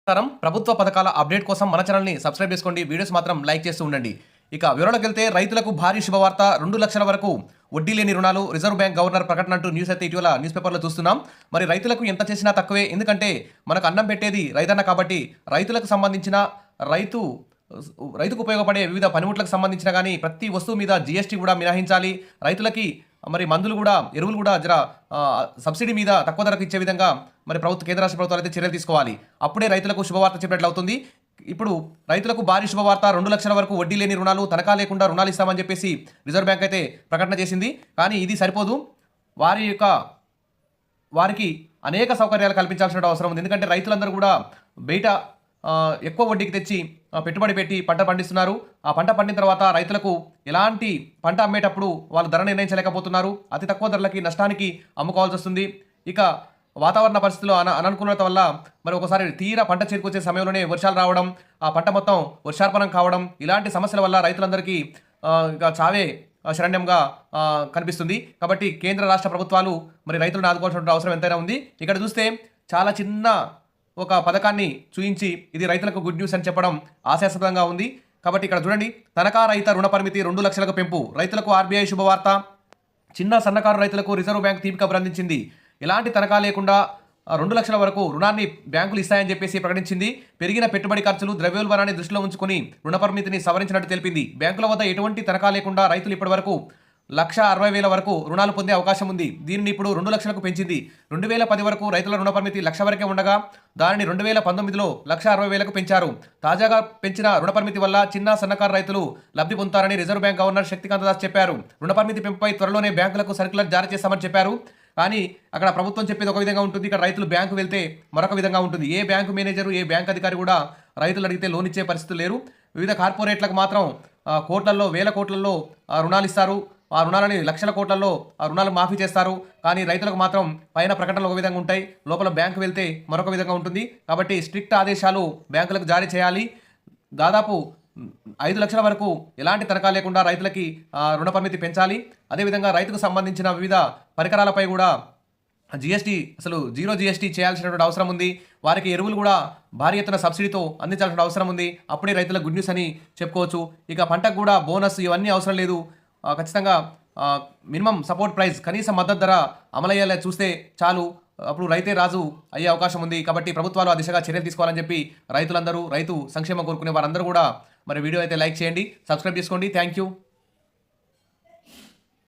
ప్రభుత్వ పథకాల అప్డేట్ కోసం మన ఛానల్ని సబ్స్క్రైబ్ చేసుకోండి. వీడియోస్ మాత్రం లైక్ చేస్తూ ఉండండి. ఇక వివరాలకు వెళ్తే రైతులకు భారీ శుభవార్త. 2 లక్షల వరకు వడ్డీ లేని రుణాలు రిజర్వ్ బ్యాంక్ గవర్నర్ ప్రకటన అంటూ న్యూస్ అయితే ఇటీవల న్యూస్ పేపర్లో చూస్తున్నాం. మరి రైతులకు ఎంత చేసినా తక్కువే. ఎందుకంటే మనకు అన్నం పెట్టేది రైతన్న కాబట్టి రైతులకు సంబంధించిన రైతుకు ఉపయోగపడే వివిధ పనిముట్లకు సంబంధించిన కానీ ప్రతి వస్తువు మీద జీఎస్టీ కూడా మినహాయించాలి. రైతులకి మరి మందులు కూడా ఎరువులు కూడా సబ్సిడీ మీద తక్కువ ధరకు ఇచ్చే విధంగా మరి కేంద్ర రాష్ట్ర ప్రభుత్వాలు అయితే చర్యలు తీసుకోవాలి. అప్పుడే రైతులకు శుభవార్త చెప్పినట్లు అవుతుంది. ఇప్పుడు రైతులకు భారీ శుభవార్త. 2 లక్షల వరకు వడ్డీ లేని రుణాలు, తనఖా లేకుండా రుణాలు ఇస్తామని చెప్పేసి రిజర్వ్ బ్యాంక్ అయితే ప్రకటన చేసింది. కానీ ఇది సరిపోదు. వారికి అనేక సౌకర్యాలు కల్పించాల్సిన అవసరం ఉంది. ఎందుకంటే రైతులందరూ కూడా బయట ఎక్కువ వడ్డీకి తెచ్చి పెట్టుబడి పెట్టి పంట పండిస్తున్నారు. ఆ పంట పండిన తర్వాత రైతులకు ఎలాంటి పంట అమ్మేటప్పుడు వాళ్ళు ధర నిర్ణయించలేకపోతున్నారు. అతి తక్కువ ధరలకి నష్టానికి అమ్ముకోవాల్సి వస్తుంది. ఇక వాతావరణ పరిస్థితుల్లో అననుకూలత వల్ల మరి ఒకసారి తీరా పంట చేరుకొచ్చే సమయంలోనే వర్షాలు రావడం, ఆ పంట మొత్తం వర్షార్పణం కావడం, ఇలాంటి సమస్యల వల్ల రైతులందరికీ ఇక చావే శరణ్యంగా కనిపిస్తుంది. కాబట్టి కేంద్ర రాష్ట్ర ప్రభుత్వాలు మరి రైతులను ఆదుకోవాల్సిన అవసరం ఎంతైనా ఉంది. ఇక్కడ చూస్తే చాలా చిన్న ఒక పథకాన్ని చూయించి ఇది రైతులకు గుడ్ న్యూస్ అని చెప్పడం ఆశాస్పదంగా ఉంది. కాబట్టి ఇక్కడ చూడండి, తనఖా రహిత రుణ పరిమితి 2 లక్షలకు పెంపు. రైతులకు ఆర్బీఐ శుభవార్త. చిన్న సన్నకారు రైతులకు రిజర్వ్ బ్యాంక్ తీపి కబురు అందించింది. ఎలాంటి తనఖా లేకుండా 2 లక్షల వరకు రుణాన్ని బ్యాంకులు ఇస్తాయని చెప్పేసి ప్రకటించింది. పెరిగిన పెట్టుబడి ఖర్చులు, ద్రవ్యోల్బణాన్ని దృష్టిలో ఉంచుకొని రుణ పరిమితిని సవరించినట్టు తెలిపింది. బ్యాంకుల వద్ద ఎటువంటి తనఖా లేకుండా రైతులు ఇప్పటి వరకు 1,60,000 వరకు రుణాలు పొందే అవకాశం ఉంది. దీనిని ఇప్పుడు 2 లక్షలకు పెంచింది. 2010 వరకు రైతుల రుణ పరిమితి 1,00,000 వరకే ఉండగా దానిని 2019లో 1,60,000కు పెంచారు. తాజాగా పెంచిన రుణ పరిమితి వల్ల చిన్న సన్నకారు రైతులు లబ్ధి పొందుతారని reserve bank governor Shaktikanta Das చెప్పారు. రుణ పరిమితి పెంపుపై త్వరలోనే బ్యాంకులకు సర్క్యులర్ జారీ చేస్తామని చెప్పారు. కానీ అక్కడ ప్రభుత్వం చెప్పేది ఒక విధంగా ఉంటుంది, ఇక్కడ రైతులు బ్యాంకు వెళ్తే మరొక విధంగా ఉంటుంది. ఏ బ్యాంకు మేనేజరు, ఏ బ్యాంక్ అధికారి కూడా రైతులు అడిగితే లోన్ ఇచ్చే పరిస్థితులు లేరు. వివిధ కార్పొరేట్లకు మాత్రం కోట్లల్లో, వేల కోట్లలో రుణాలు ఇస్తారు. ఆ రుణాలని లక్షల కోట్లలో ఆ రుణాలు మాఫీ చేస్తారు. కానీ రైతులకు మాత్రం పైన ప్రకటనలు ఒక విధంగా ఉంటాయి, లోపల బ్యాంకు వెళ్తే మరొక విధంగా ఉంటుంది. కాబట్టి స్ట్రిక్ట్ ఆదేశాలు బ్యాంకులకు జారీ చేయాలి. దాదాపు 5 లక్షల వరకు ఎలాంటి తనఖా లేకుండా రైతులకి రుణ పరిమితి పెంచాలి. అదేవిధంగా రైతుకు సంబంధించిన వివిధ పరికరాలపై కూడా జీఎస్టీ, అసలు 0 జీఎస్టీ చేయాల్సినటువంటి అవసరం ఉంది. వారికి ఎరువులు కూడా భారీ ఎత్తున సబ్సిడీతో అందించాల్సిన అవసరం ఉంది. అప్పుడే రైతులకు గుడ్ న్యూస్ అని చెప్పుకోవచ్చు. ఇక పంటకు కూడా బోనస్ ఇవన్నీ అవసరం లేదు. ఖచ్చితంగా మినిమం సపోర్ట్ ప్రైస్, కనీస మద్దతు ధర అమలయ్యేలా చూస్తే చాలు. అప్పుడు రైతే రాజు అయ్యే అవకాశం ఉంది. కాబట్టి ప్రభుత్వాలు ఆ దిశగా చర్యలు తీసుకోవాలని చెప్పి రైతులందరూ, రైతు సంక్షేమం కోరుకునే వారందరూ కూడా మరి వీడియో అయితే లైక్ చేయండి, సబ్స్క్రైబ్ చేసుకోండి. Thank you.